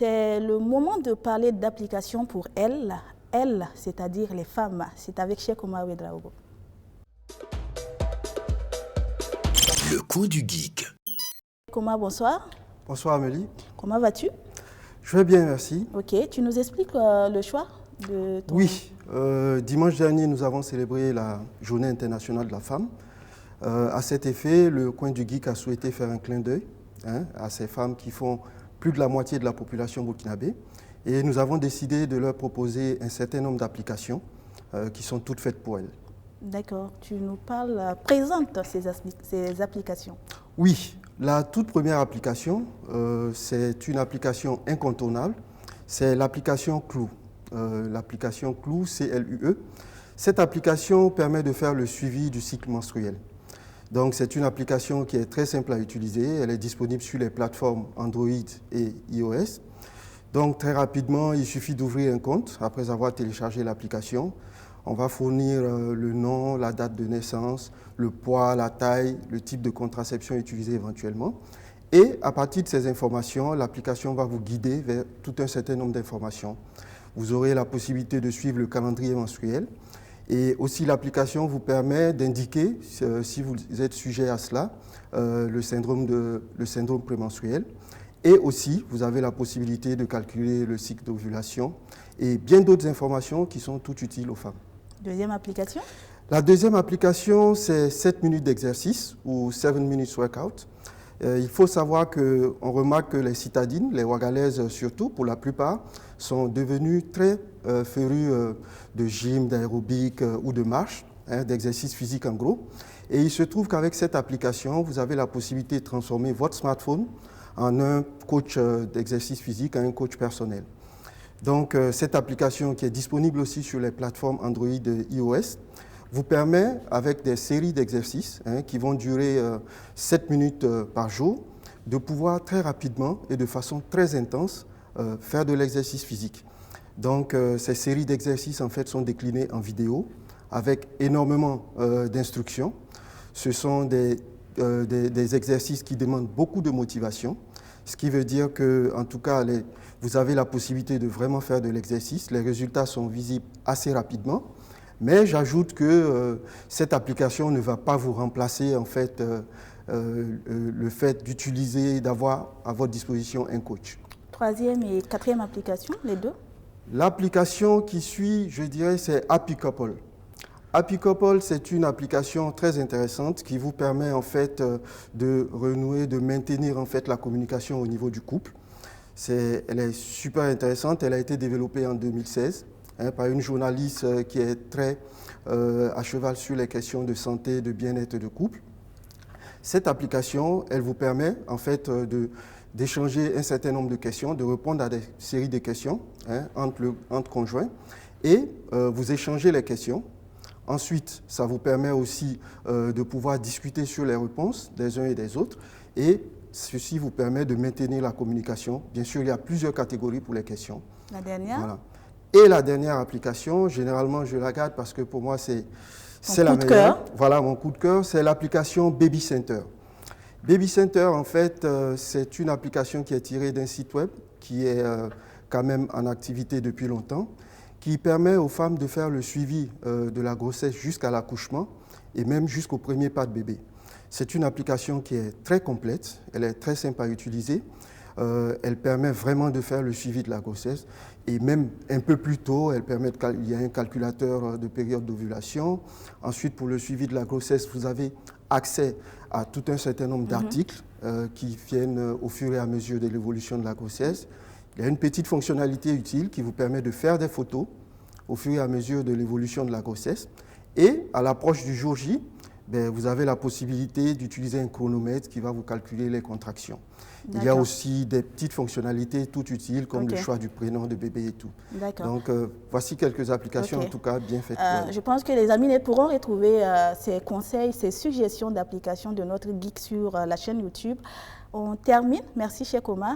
C'est le moment de parler d'application pour elles, c'est-à-dire les femmes. C'est avec Cheikh Omar Ouedraogo. Le coin du geek. Omar, bonsoir. Bonsoir Amélie. Comment vas-tu? Je vais bien, merci. Ok, tu nous expliques le choix de ton... Oui, dimanche dernier, nous avons célébré la Journée internationale de la femme. À cet effet, le coin du geek a souhaité faire un clin d'œil à ces femmes qui font plus de la moitié de la population burkinabé. Et nous avons décidé de leur proposer un certain nombre d'applications qui sont toutes faites pour elles. D'accord, tu nous parles, présente ces applications. Oui, la toute première application, c'est une application incontournable, c'est l'application Clou. L'application Clou, C-L-U-E. Cette application permet de faire le suivi du cycle menstruel. Donc c'est une application qui est très simple à utiliser, elle est disponible sur les plateformes Android et iOS. Donc très rapidement, il suffit d'ouvrir un compte après avoir téléchargé l'application. On va fournir le nom, la date de naissance, le poids, la taille, le type de contraception utilisé éventuellement. Et à partir de ces informations, l'application va vous guider vers tout un certain nombre d'informations. Vous aurez la possibilité de suivre le calendrier menstruel. Et aussi, l'application vous permet d'indiquer, si vous êtes sujet à cela, le syndrome prémenstruel. Et aussi, vous avez la possibilité de calculer le cycle d'ovulation et bien d'autres informations qui sont toutes utiles aux femmes. Deuxième application? La deuxième application, c'est 7 minutes d'exercice ou 7 minutes workout. Il faut savoir qu'on remarque que les citadines, les Ouagalaises surtout, pour la plupart, sont devenues très férues de gym, d'aérobic ou de marche, d'exercice physique en gros. Et il se trouve qu'avec cette application, vous avez la possibilité de transformer votre smartphone en un coach d'exercice physique, en un coach personnel. Donc cette application qui est disponible aussi sur les plateformes Android et iOS, vous permet, avec des séries d'exercices qui vont durer 7 minutes par jour, de pouvoir très rapidement et de façon très intense faire de l'exercice physique. Donc ces séries d'exercices en fait sont déclinées en vidéo avec énormément d'instructions. Ce sont des exercices qui demandent beaucoup de motivation, ce qui veut dire que, en tout cas, vous avez la possibilité de vraiment faire de l'exercice. Les résultats sont visibles assez rapidement. Mais j'ajoute que cette application ne va pas vous remplacer en fait, le fait d'utiliser, d'avoir à votre disposition un coach. Troisième et quatrième application, les deux? L'application qui suit, je dirais, c'est Happy Couple. Happy Couple, c'est une application très intéressante qui vous permet en fait de renouer, de maintenir en fait la communication au niveau du couple. Elle est super intéressante, elle a été développée en 2016. Par une journaliste qui est très à cheval sur les questions de santé, de bien-être de couple. Cette application, elle vous permet en fait d'échanger un certain nombre de questions, de répondre à des séries de questions entre conjoints et vous échangez les questions. Ensuite, ça vous permet aussi de pouvoir discuter sur les réponses des uns et des autres et ceci vous permet de maintenir la communication. Bien sûr, il y a plusieurs catégories pour les questions. La dernière? Voilà. Et la dernière application, généralement je la garde parce que pour moi c'est la meilleure. Voilà, mon coup de cœur, c'est l'application Baby Center. Baby Center, en fait, c'est une application qui est tirée d'un site web qui est quand même en activité depuis longtemps, qui permet aux femmes de faire le suivi de la grossesse jusqu'à l'accouchement et même jusqu'au premier pas de bébé. C'est une application qui est très complète, elle est très simple à utiliser. Elle permet vraiment de faire le suivi de la grossesse et même un peu plus tôt, il y a un calculateur de période d'ovulation. Ensuite, pour le suivi de la grossesse, vous avez accès à tout un certain nombre d'articles qui viennent au fur et à mesure de l'évolution de la grossesse. Il y a une petite fonctionnalité utile qui vous permet de faire des photos au fur et à mesure de l'évolution de la grossesse. Et à l'approche du jour J, vous avez la possibilité d'utiliser un chronomètre qui va vous calculer les contractions. Il y a aussi des petites fonctionnalités toutes utiles comme le choix du prénom de bébé et tout. Donc voici quelques applications en tout cas bien faites pour elles. Je pense que les amis pourront retrouver ces conseils, ces suggestions d'applications de notre geek sur la chaîne YouTube. On termine. Merci Cheikh Omar.